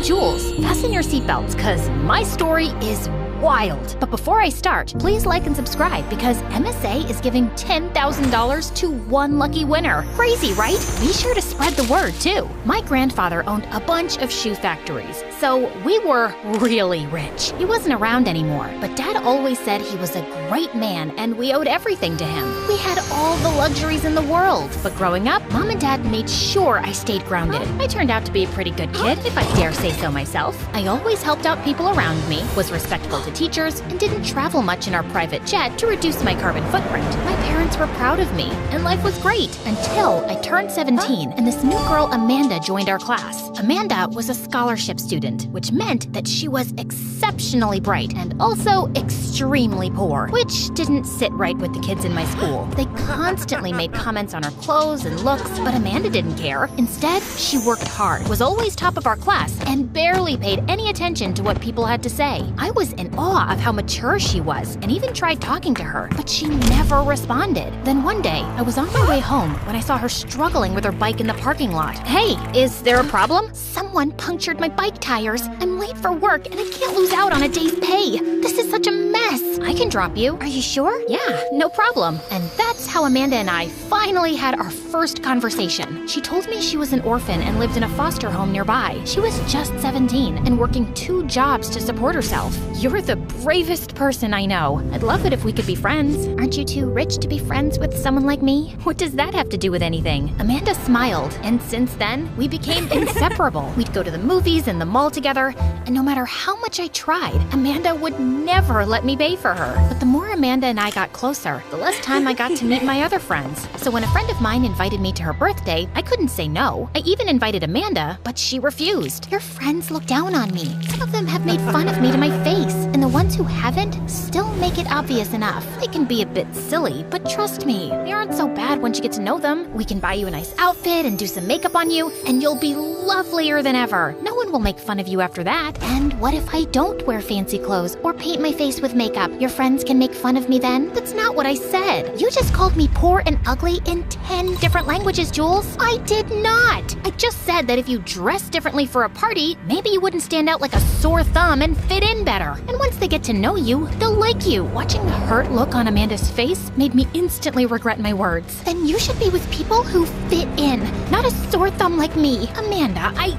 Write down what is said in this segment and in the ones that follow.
I'm Jules. Fasten your seatbelts, because my story is wild. But before I start, please like and subscribe because MSA is giving $10,000 to one lucky winner. Crazy, right? Be sure to spread the word, too. My grandfather owned a bunch of shoe factories, so we were really rich. He wasn't around anymore, but Dad always said he was a great man and we owed everything to him. We had all the luxuries in the world, but growing up, Mom and Dad made sure I stayed grounded. I turned out to be a pretty good kid, if I dare say so myself. I always helped out people around me, was respectful to teachers, and didn't travel much in our private jet to reduce my carbon footprint. My parents were proud of me, and life was great until I turned 17 and this new girl Amanda joined our class. Amanda was a scholarship student, which meant that she was exceptionally bright and also extremely poor, which didn't sit right with the kids in my school. They constantly made comments on her clothes and looks, but Amanda didn't care. Instead, she worked hard, was always top of our class, and barely paid any attention to what people had to say. I was in awe of how mature she was and even tried talking to her, but she never responded. Then one day, I was on my way home when I saw her struggling with her bike in the parking lot. Hey, is there a problem? Someone punctured my bike tires. I'm late for work and I can't lose out on a day's pay. This is such a mess. I can drop you. Are you sure? Yeah, no problem. And that's how Amanda and I finally had our first conversation. She told me she was an orphan and lived in a foster home nearby. She was just 17 and working 2 jobs to support herself. You're the bravest person I know. I'd love it if we could be friends. Aren't you too rich to be friends with someone like me? What does that have to do with anything? Amanda smiled, and since then, we became inseparable. We'd go to the movies and the mall together, and no matter how much I tried, Amanda would never let me pay for her. But the more Amanda and I got closer, the less time I got to meet my other friends. So when a friend of mine invited me to her birthday, I couldn't say no. I even invited Amanda, but she refused. Your friends look down on me. Some of them have made fun of me to my face, and the ones who haven't still make it obvious enough. They can be a bit silly, but trust me, they aren't so bad once you get to know them. We can buy you a nice outfit and do some makeup on you, and you'll be lovelier than ever. No one will make fun of you after that. And what if I don't wear fancy clothes or paint my face with makeup? Your friends can make fun of me then? That's not what I said. You just called me poor and ugly in 10 different languages, Jules. I did not. I just said that if you dress differently for a party, maybe you wouldn't stand out like a sore thumb and fit in better. And once they get to know you, they'll like you. Watching the hurt look on Amanda's face made me instantly regret my words. Then you should be with people who fit in, not a sore thumb like me.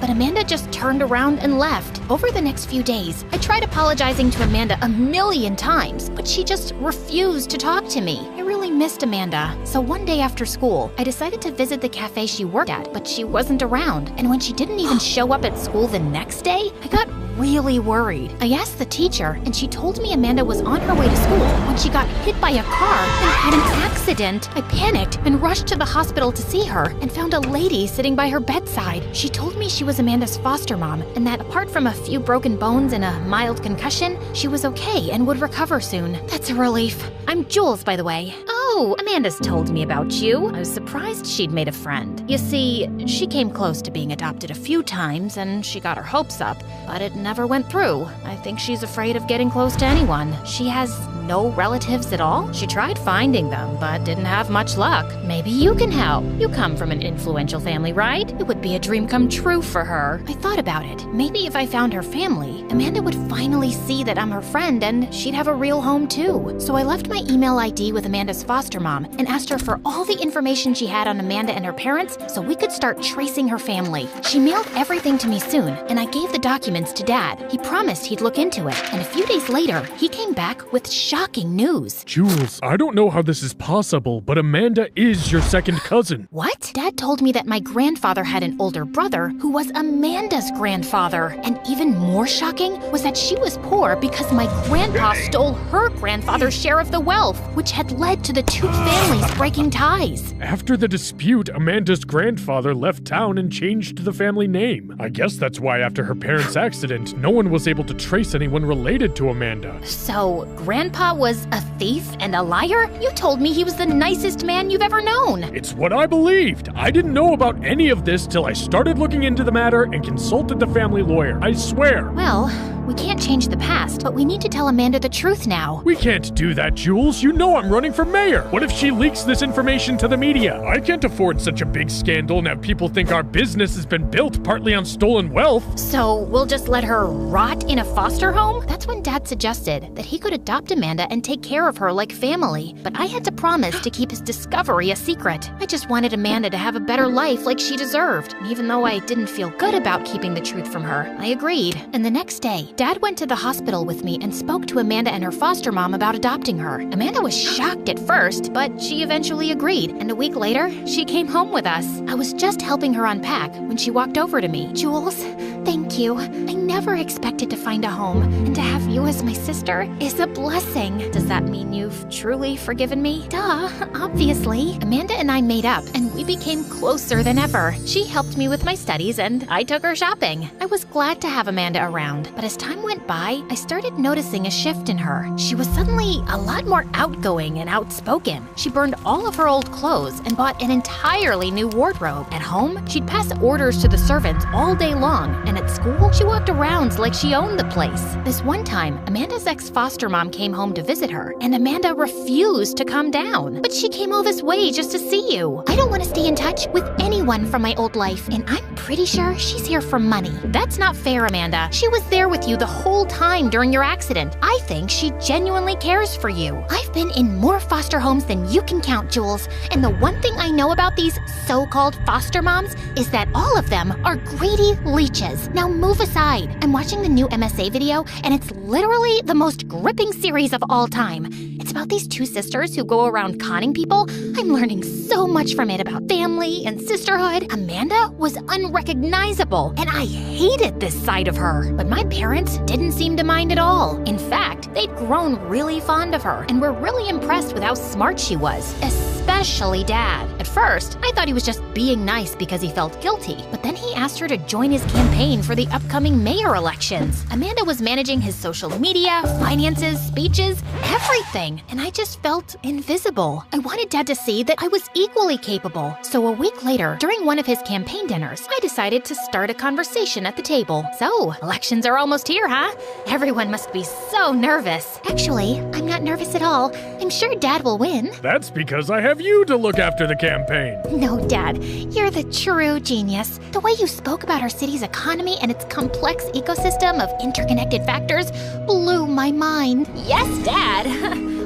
But Amanda just turned around and left. Over the next few days, I tried apologizing to Amanda a million times, but she just refused to talk to me. I really missed Amanda. So one day after school, I decided to visit the cafe she worked at, but she wasn't around. And when she didn't even show up at school the next day, I got really worried. I asked the teacher, and she told me Amanda was on her way to school when she got hit by a car and had an accident. I panicked and rushed to the hospital to see her and found a lady sitting by her bedside. She told me she was Amanda's foster mom and that apart from a few broken bones and a mild concussion, she was okay and would recover soon. That's a relief. I'm Jules, by the way. Oh, Amanda's told me about you. I was surprised she'd made a friend. You see, she came close to being adopted a few times and she got her hopes up, but it never went through. I think she's afraid of getting close to anyone. She has no relatives at all? She tried finding them, but didn't have much luck. Maybe you can help. You come from an influential family, right? It would be a dream come true for her. I thought about it. Maybe if I found her family, Amanda would finally see that I'm her friend and she'd have a real home too. So I left my email ID with Amanda's foster mom and asked her for all the information she had on Amanda and her parents so we could start tracing her family. She mailed everything to me soon, and I gave the documents to Dad. He promised he'd look into it, and a few days later, he came back with shocking news. Jules, I don't know how this is possible, but Amanda is your second cousin. What? Dad told me that my grandfather had an older brother who was Amanda's grandfather. And even more shocking was that she was poor because my grandpa stole her grandfather's share of the wealth, which had led to the two families breaking ties. After the dispute, Amanda's grandfather left town and changed the family name. I guess that's why after her parents' accident, no one was able to trace anyone related to Amanda. So, Grandpa was a thief and a liar? You told me he was the nicest man you've ever known. It's what I believed. I didn't know about any of this till I started looking into the matter and consulted the family lawyer. I swear. Well, We can't change the past, but we need to tell Amanda the truth now. We can't do that, Jules. You know I'm running for mayor. What if she leaks this information to the media? I can't afford such a big scandal and have people think our business has been built partly on stolen wealth. So we'll just let her rot in a foster home? That's when Dad suggested that he could adopt Amanda and take care of her like family. But I had to promise to keep his discovery a secret. I just wanted Amanda to have a better life like she deserved. And even though I didn't feel good about keeping the truth from her, I agreed. And the next day, Dad went to the hospital with me and spoke to Amanda and her foster mom about adopting her. Amanda was shocked at first, but she eventually agreed. And a week later, she came home with us. I was just helping her unpack when she walked over to me. Jules, thank you. I never expected to find a home, and to have you as my sister is a blessing. Does that mean you've truly forgiven me? Duh, obviously. Amanda and I made up, and we became closer than ever. She helped me with my studies, and I took her shopping. I was glad to have Amanda around, but as time went by, I started noticing a shift in her. She was suddenly a lot more outgoing and outspoken. She burned all of her old clothes and bought an entirely new wardrobe. At home, she'd pass orders to the servants all day long, and at school, she walked around like she owned the place. This one time, Amanda's ex-foster mom came home to visit her, and Amanda refused to come down. But she came all this way just to see you. I don't want to stay in touch with anyone from my old life, and I'm pretty sure she's here for money. That's not fair, Amanda. She was there with you the whole time during your accident. I think she genuinely cares for you. I've been in more foster homes than you can count, Jules, and the one thing I know about these so-called foster moms is that all of them are greedy leeches. Now move aside. I'm watching the new MSA video, and it's literally the most gripping series of all time. It's about these two sisters who go around conning people. I'm learning so much from it about family and sisterhood. Amanda was unrecognizable, and I hated this side of her. But my parents didn't seem to mind at all. In fact, they'd grown really fond of her and were really impressed with how smart she was, especially Dad. At first, I thought he was just being nice because he felt guilty, but then he asked her to join his campaign for the upcoming mayor elections. Amanda was managing his social media, finances, speeches, everything, and I just felt invisible. I wanted Dad to see that I was equally capable. So a week later, during one of his campaign dinners, I decided to start a conversation at the table. So, elections are almost here, huh? Everyone must be so nervous. Actually, I'm not nervous at all. I'm sure Dad will win. That's because I have you to look after the campaign. No, Dad, you're the true genius. The way you spoke about our city's economy and its complex ecosystem of interconnected factors blew my mind. Yes, Dad.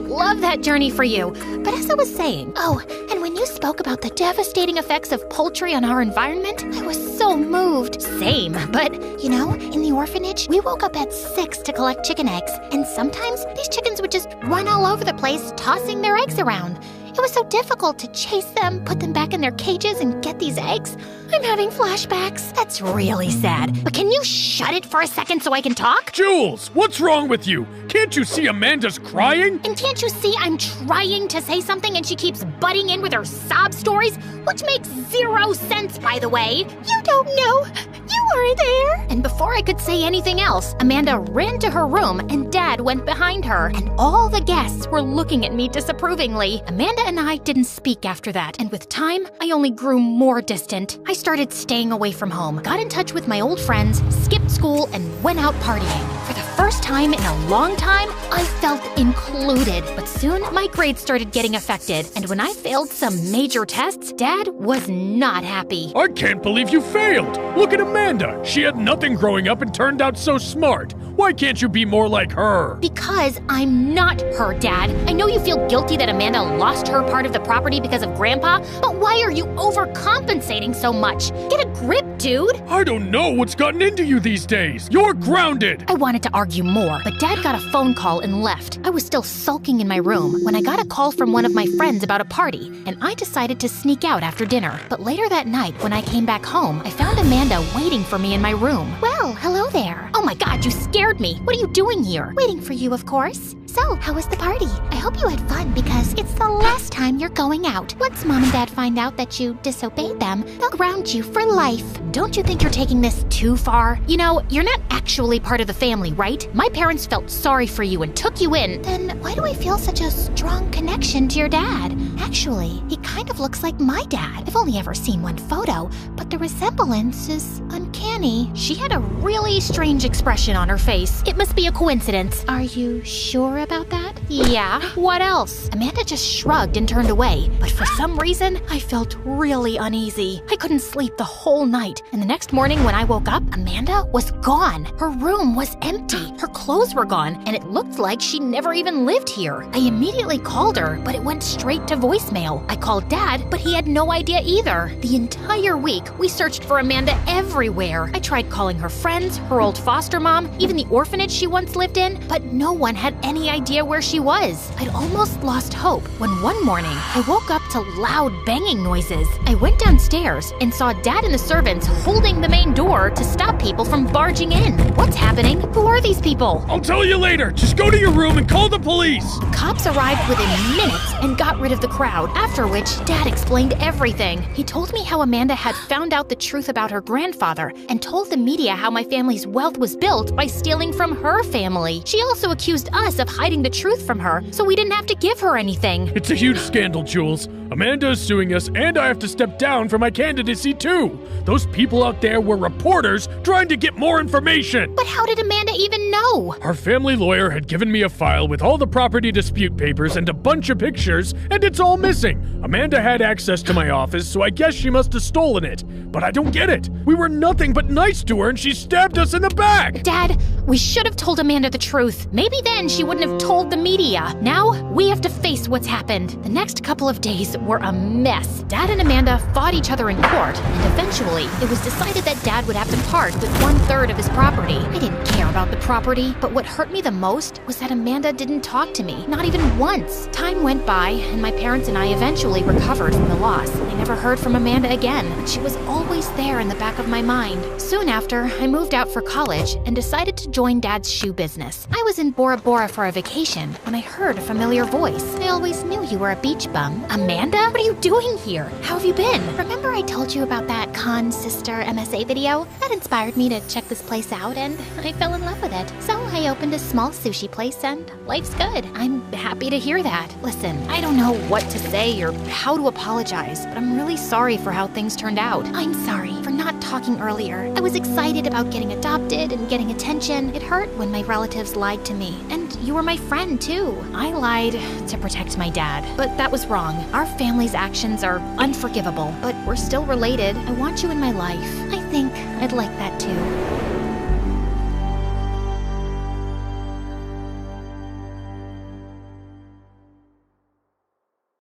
Love that journey for you. But as I was saying, and when you spoke about the devastating effects of poultry on our environment, I was so moved. Same, but you know, in the orphanage, we woke up at 6 to collect chicken eggs, and sometimes these chickens would just run all over the place, tossing their eggs around. It was so difficult to chase them, put them back in their cages, and get these eggs. I'm having flashbacks. That's really sad. But can you shut it for a second so I can talk? Jules, what's wrong with you? Can't you see Amanda's crying? And can't you see I'm trying to say something and she keeps butting in with her sob stories? Which makes 0 sense, by the way. You don't know. You were there. And before I could say anything else, Amanda ran to her room and Dad went behind her. And all the guests were looking at me disapprovingly. Amanda and I didn't speak after that. And with time, I only grew more distant. I started staying away from home, got in touch with my old friends, skipped school, and went out partying. For the first time in a long time, I felt included. But soon, my grades started getting affected. And when I failed some major tests, Dad was not happy. I can't believe you failed. Look at Amanda. She had nothing growing up and turned out so smart. Why can't you be more like her? Because I'm not her, Dad. I know you feel guilty that Amanda lost her part of the property because of Grandpa, but why are you overcompensating so much? Get a grip, dude. I don't know what's gotten into you these days. You're grounded. I wanted to argue more, but Dad got a phone call and left. I was still sulking in my room when I got a call from one of my friends about a party, and I decided to sneak out after dinner. But later that night, when I came back home, I found Amanda waiting for me in my room. Well, hello there. Oh my God, you scared me. What are you doing here? Waiting for you, of course. So, how was the party? I hope you had fun because it's the last time you're going out. Once Mom and Dad find out that you disobeyed them, they'll ground you for life. Don't you think you're taking this too far? You know, you're not actually part of the family, right? My parents felt sorry for you and took you in. Then why do I feel such a strong connection to your dad? Actually, he kind of looks like my dad. I've only ever seen one photo, but the resemblance is uncanny. funny, she had a really strange expression on her face. It must be a coincidence. Are you sure about that? Yeah, what else? Amanda just shrugged and turned away, but for some reason, I felt really uneasy. I couldn't sleep the whole night, and the next morning when I woke up, Amanda was gone. Her room was empty. Her clothes were gone, and it looked like she never even lived here. I immediately called her, but it went straight to voicemail. I called Dad, but he had no idea either. The entire week, we searched for Amanda everywhere. I tried calling her friends, her old foster mom, even the orphanage she once lived in, but no one had any idea where she was. I'd almost lost hope when one morning I woke up to loud banging noises. I went downstairs and saw Dad and the servants holding the main door to stop people from barging in. What's happening? Who are these people? I'll tell you later. Just go to your room and call the police. Cops arrived within minutes and got rid of the crowd, after which Dad explained everything. He told me how Amanda had found out the truth about her grandfather and told the media how my family's wealth was built by stealing from her family. She also accused us of hiding the truth from her, so we didn't have to give her anything. It's a huge scandal, Jules. Amanda is suing us, and I have to step down from my candidacy too. Those people out there were reporters trying to get more information. But how did Amanda even know? Our family lawyer had given me a file with all the property dispute papers and a bunch of pictures, and it's all missing. Amanda had access to my office, so I guess she must have stolen it. But I don't get it. We were nothing but nice to her, and she stabbed us in the back. Dad, we should have told Amanda the truth. Maybe then she wouldn't have told the media. Now, we have to face what's happened. The next couple of days were a mess. Dad and Amanda fought each other in court, and eventually, it was decided that Dad would have to part with 1/3 of his property. I didn't care about the property, but what hurt me the most was that Amanda didn't talk to me, not even once. Time went by, and my parents and I eventually recovered from the loss. I never heard from Amanda again, but she was always there in the back of my mind. Soon after, I moved out for college and decided to join Dad's shoe business. I was in Bora Bora for a vacation when I heard a familiar voice. I always knew you were a beach bum. Amanda? What are you doing here? How have you been? Remember I told you about that Con Sister MSA video? That inspired me to check this place out, and I fell in love with it. So I opened a small sushi place, and life's good. I'm happy to hear that. Listen, I don't know what to say or how to apologize, but I'm really sorry for how things turned out. I'm sorry for not talking earlier. I was excited about getting adopted and getting attention. It hurt when my relatives lied to me, and you were my friend too. I lied to protect my dad, but that was wrong. Our family's actions are unforgivable, but we're still related. I want you in my life. I think I'd like that too.